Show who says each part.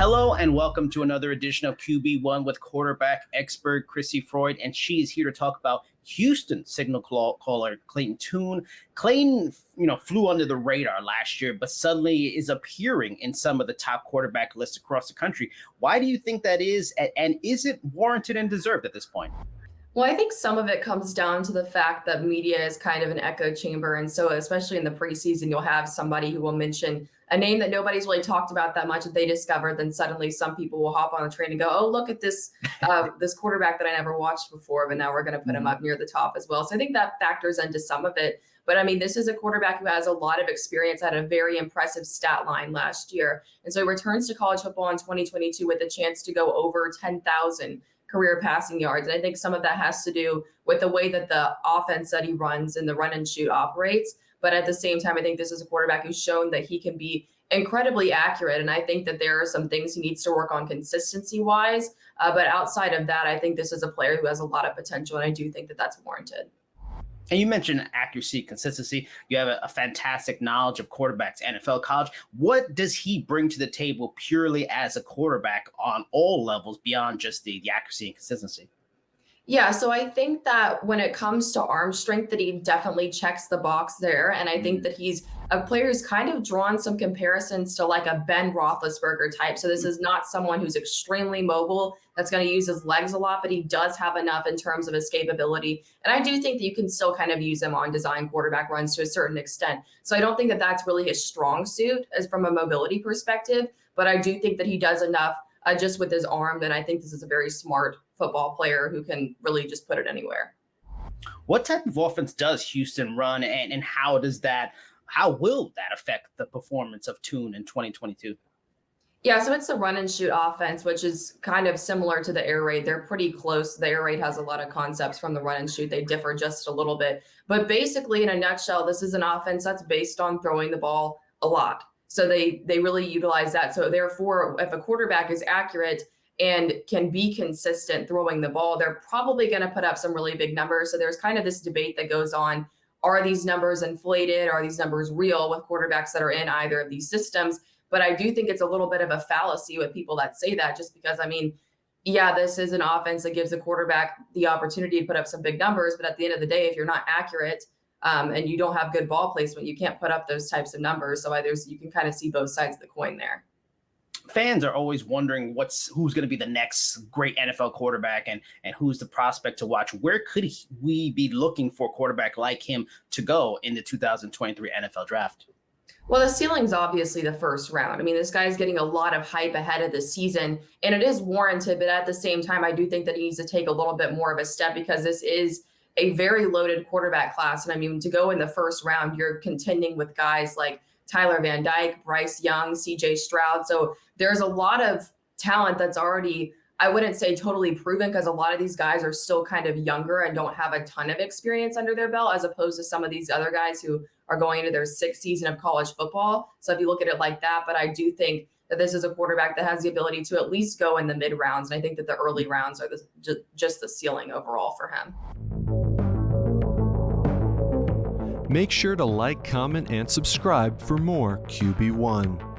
Speaker 1: Hello and welcome to another edition of QB1 with quarterback expert Crissy Froyd, and she is here to talk about Houston signal caller Clayton Tune. Clayton, flew under the radar last year, but suddenly is appearing in some of the top quarterback lists across the country. Why do you think that is, and is it warranted and deserved at this point?
Speaker 2: Well, I think some of it comes down to the fact that media is kind of an echo chamber. And so, especially in the preseason, you'll have somebody who will mention a name that nobody's really talked about that much that they discovered. Then suddenly some people will hop on the train and go, oh, look at this this quarterback that I never watched before, but now we're going to put him up near the top as well. So I think that factors into some of it. But I mean, this is a quarterback who has a lot of experience, had a very impressive stat line last year. And so he returns to college football in 2022 with a chance to go over 10,000 career passing yards. And I think some of that has to do with the way that the offense that he runs and the run and shoot operates. But at the same time, I think this is a quarterback who's shown that he can be incredibly accurate. And I think that there are some things he needs to work on consistency wise. But outside of that, I think this is a player who has a lot of potential. And I do think that that's warranted.
Speaker 1: And you mentioned accuracy, consistency. You have a fantastic knowledge of quarterbacks, NFL, college. What does he bring to the table purely as a quarterback on all levels beyond just the accuracy and consistency?
Speaker 2: Yeah, so I think that when it comes to arm strength, that he definitely checks the box there. And I think that he's a player who's kind of drawn some comparisons to like a Ben Roethlisberger type. So this is not someone who's extremely mobile, that's going to use his legs a lot, but he does have enough in terms of escapability. And I do think that you can still kind of use him on design quarterback runs to a certain extent. So I don't think that that's really his strong suit as from a mobility perspective, but I do think that he does enough just with his arm. And I think this is a very smart football player who can really just put it anywhere.
Speaker 1: What type of offense does Houston run, and how will that affect the performance of Tune in 2022?
Speaker 2: Yeah, so it's a run and shoot offense, which is kind of similar to the air raid. They're pretty close. The air raid has a lot of concepts from the run and shoot. They differ just a little bit. But basically, in a nutshell, this is an offense that's based on throwing the ball a lot. So they really utilize that. So therefore, if a quarterback is accurate and can be consistent throwing the ball, they're probably going to put up some really big numbers. So there's kind of this debate that goes on. Are these numbers inflated? Are these numbers real with quarterbacks that are in either of these systems? But I do think it's a little bit of a fallacy with people that say that, just because, I mean, yeah, this is an offense that gives a quarterback the opportunity to put up some big numbers. But at the end of the day, if you're not accurate and you don't have good ball placement, you can't put up those types of numbers. So you can kind of see both sides of the coin there.
Speaker 1: Fans are always wondering who's going to be the next great NFL quarterback and who's the prospect to watch. Where could we be looking for a quarterback like him to go in the 2023 NFL draft?
Speaker 2: Well, the ceiling's obviously the first round. I mean, this guy's getting a lot of hype ahead of the season, and it is warranted. But at the same time, I do think that he needs to take a little bit more of a step, because this is a very loaded quarterback class. And I mean, to go in the first round, you're contending with guys like Tyler Van Dyke, Bryce Young, CJ Stroud. So there's a lot of talent that's already, I wouldn't say totally proven, because a lot of these guys are still kind of younger and don't have a ton of experience under their belt, as opposed to some of these other guys who are going into their sixth season of college football. So if you look at it like that, but I do think that this is a quarterback that has the ability to at least go in the mid rounds. And I think that the early rounds are just the ceiling overall for him.
Speaker 3: Make sure to like, comment, and subscribe for more QB1.